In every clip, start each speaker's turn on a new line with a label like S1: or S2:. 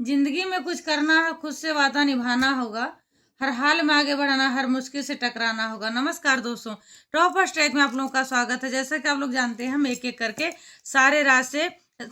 S1: जिंदगी में कुछ करना है, खुद से वादा निभाना होगा, हर हाल में आगे बढ़ाना, हर मुश्किल से टकराना होगा। नमस्कार दोस्तों, टॉप फर्स्ट ट्रैक में आप लोगों का स्वागत है। जैसा कि आप लोग जानते हैं, हम एक एक करके सारे राज्य से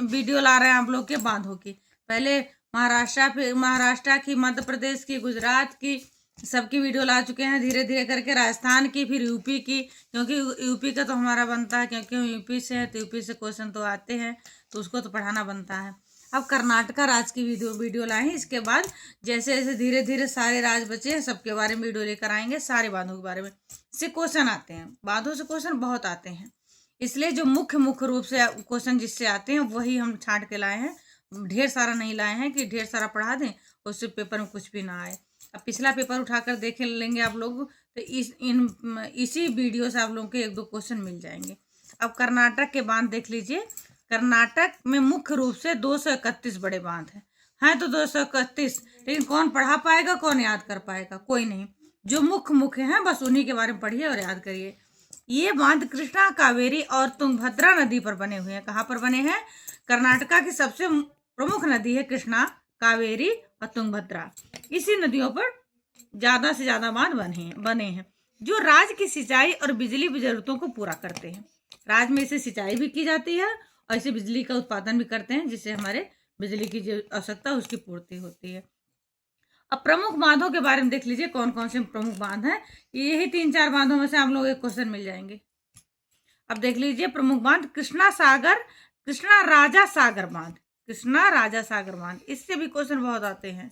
S1: वीडियो ला रहे हैं आप लोग के बांधों की। पहले महाराष्ट्र की, मध्य प्रदेश की, गुजरात की, सबकी वीडियो ला चुके हैं। धीरे धीरे करके राजस्थान की, फिर यूपी की, क्योंकि यूपी का तो हमारा बनता है, क्योंकि हम यूपी से है तो यूपी से क्वेश्चन तो आते हैं, तो उसको तो पढ़ाना बनता है। अब कर्नाटका राज्य की वीडियो लाए हैं। इसके बाद जैसे जैसे धीरे धीरे सारे राज्य बचे हैं, सबके बारे में वीडियो लेकर आएंगे, सारे बांधों के बारे में। इससे क्वेश्चन आते हैं, बांधों से क्वेश्चन बहुत आते हैं, इसलिए जो मुख्य रूप से क्वेश्चन जिससे आते हैं वही हम छांट के लाए हैं। ढेर सारा नहीं लाए हैं कि ढेर सारा पढ़ा दें, उससे पेपर में कुछ भी ना आए। अब पिछला पेपर उठाकर देख लेंगे आप लोग, तो इसी वीडियो से आप लोगों के एक दो क्वेश्चन मिल जाएंगे। अब कर्नाटक के बांध देख लीजिए। कर्नाटक में मुख्य रूप से 231 बड़े बांध हैं तो 231, लेकिन कौन पढ़ा पाएगा, कौन याद कर पाएगा? कोई नहीं। जो मुख्य हैं बस उन्हीं के बारे में पढ़िए और याद करिए। ये बांध कृष्णा, कावेरी और तुंगभद्रा नदी पर बने हुए हैं। कहाँ पर बने हैं? कर्नाटका की सबसे प्रमुख नदी है कृष्णा, कावेरी और तुंगभद्रा। इसी नदियों पर ज्यादा से ज्यादा बांध बने हैं जो राज्य की सिंचाई और बिजली की जरूरतों को पूरा करते हैं। राज्य में इसे सिंचाई भी की जाती है और इसे बिजली का उत्पादन भी करते हैं, जिससे हमारे बिजली की जो आवश्यकता है उसकी पूर्ति होती है। अब प्रमुख बांधों के बारे में देख लीजिए, कौन कौन से प्रमुख बांध हैं। यही 3-4 बांधों में से हम लोग एक क्वेश्चन मिल जाएंगे। अब देख लीजिए प्रमुख बांध। कृष्णा राजा सागर बांध, कृष्णा राजा सागर बांध, इससे भी क्वेश्चन बहुत आते हैं।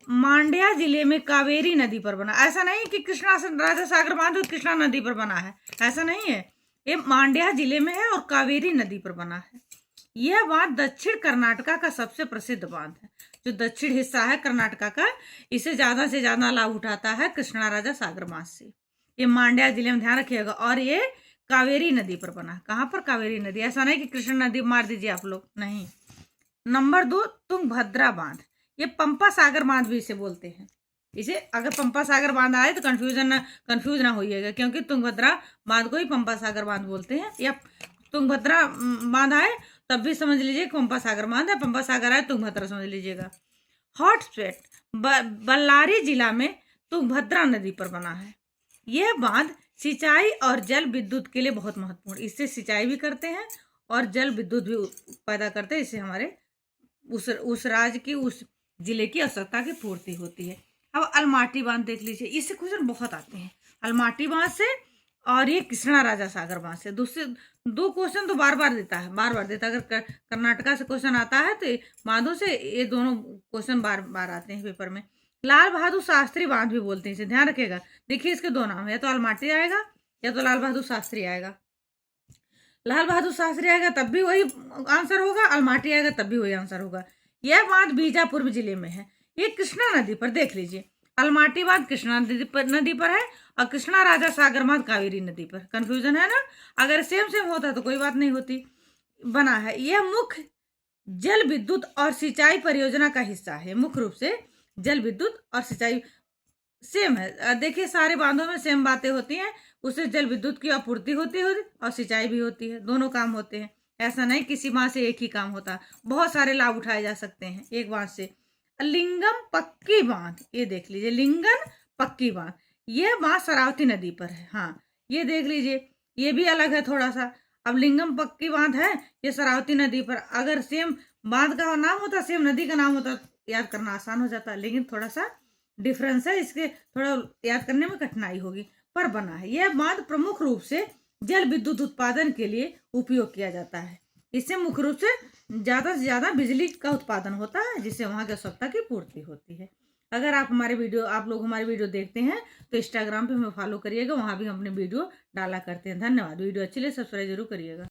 S1: मांड्या जिले में कावेरी नदी पर बना। ऐसा नहीं कि कृष्णा राजा सागर बांध कृष्णा नदी पर बना है, ऐसा नहीं है। ये मांड्या जिले में है और कावेरी नदी पर बना है। यह बांध दक्षिण कर्नाटका का सबसे प्रसिद्ध बांध है। जो दक्षिण हिस्सा है कर्नाटका का, इसे ज्यादा से ज्यादा लाभ उठाता है कृष्णा राजा सागर बांध से। ये मांड्या जिले में, ध्यान रखिएगा। और ये कावेरी नदी पर बना। कहाँ पर? कावेरी नदी। ऐसा नहीं कि कृष्ण नदी मार दीजिए आप लोग, नहीं। नंबर 2, तुंगभद्रा बांध। ये पंपा सागर बांध भी इसे बोलते हैं। इसे अगर पंपा सागर बांध आए तो कंफ्यूज ना होइएगा, क्योंकि तुंगभद्रा बांध को ही पंपा सागर बांध बोलते हैं। या तुंगभद्रा बांध आए तब भी समझ लीजिए पंपा सागर बांध है, पंपा सागर आए तुंगभद्रा समझ लीजिएगा। हॉट स्पॉट बल्लारी जिला में तुंगभद्रा नदी पर बना है। यह बांध सिंचाई और जल विद्युत के लिए बहुत महत्वपूर्ण। इससे सिंचाई भी करते हैं और जल विद्युत भी पैदा करते हैं। इससे हमारे उस राज्य की, उस जिले की आवश्यकता की पूर्ति होती है। अब अलमाटी बांध देख लीजिए, इससे क्वेश्चन बहुत आते हैं। अलमाटी बांध से और ये कृष्णा राजा सागर बांध से। दो क्वेश्चन तो बार बार देता है। अगर कर्नाटका से क्वेश्चन आता है तो बांधों से ये दोनों क्वेश्चन बार बार आते हैं पेपर में। लाल बहादुर शास्त्री बांध भी बोलते हैं इसे, ध्यान रखिएगा। देखिए इसके दो नाम है, या तो अलमाटी आएगा या तो लाल बहादुर शास्त्री आएगा। लाल बहादुर शास्त्री आएगा तब भी वही आंसर होगा, अलमाटी आएगा तब भी वही आंसर होगा। यह बांध बीजापुर जिले में है। ये कृष्णा नदी पर, देख लीजिए, अलमाटी बांध कृष्णा नदी पर है और कृष्णा राजा सागर बांध कावेरी नदी पर। कंफ्यूजन है ना? अगर सेम होता तो कोई बात नहीं होती। बना है। यह मुख्य जल विद्युत और सिंचाई परियोजना का हिस्सा है। मुख्य रूप से जल विद्युत और सिंचाई सेम है। देखिए सारे बांधों में सेम बातें होती हैं। उससे जल विद्युत की आपूर्ति होती है और सिंचाई भी होती है, दोनों काम होते हैं। ऐसा नहीं किसी बांध से एक ही काम होता, बहुत सारे लाभ उठाए जा सकते हैं एक बांध से। लिंगम पक्की बांध, ये देख लीजिए, लिंगन पक्की बांध। ये बांध शरावती नदी पर है। हाँ, ये देख लीजिए, ये भी अलग है थोड़ा सा। अब लिंगम पक्की बांध है, ये शरावती नदी पर। अगर सेम बांध का नाम होता, सेम नदी का नाम होता, याद करना आसान हो जाता, लेकिन थोड़ा सा डिफरेंस है, इसके थोड़ा याद करने में कठिनाई होगी, पर बना है। यह बांध प्रमुख रूप से जल विद्युत उत्पादन के लिए उपयोग किया जाता है। इससे मुख्य रूप से ज्यादा बिजली का उत्पादन होता है, जिससे वहां की आवश्यकता की पूर्ति होती है। अगर आप लोग हमारे वीडियो देखते हैं तो इंस्टाग्राम पे हमें फॉलो करिएगा, वहां भी हम अपने वीडियो डाला करते हैं। धन्यवाद। वीडियो अच्छी लगे सब्सक्राइब जरूर करिएगा।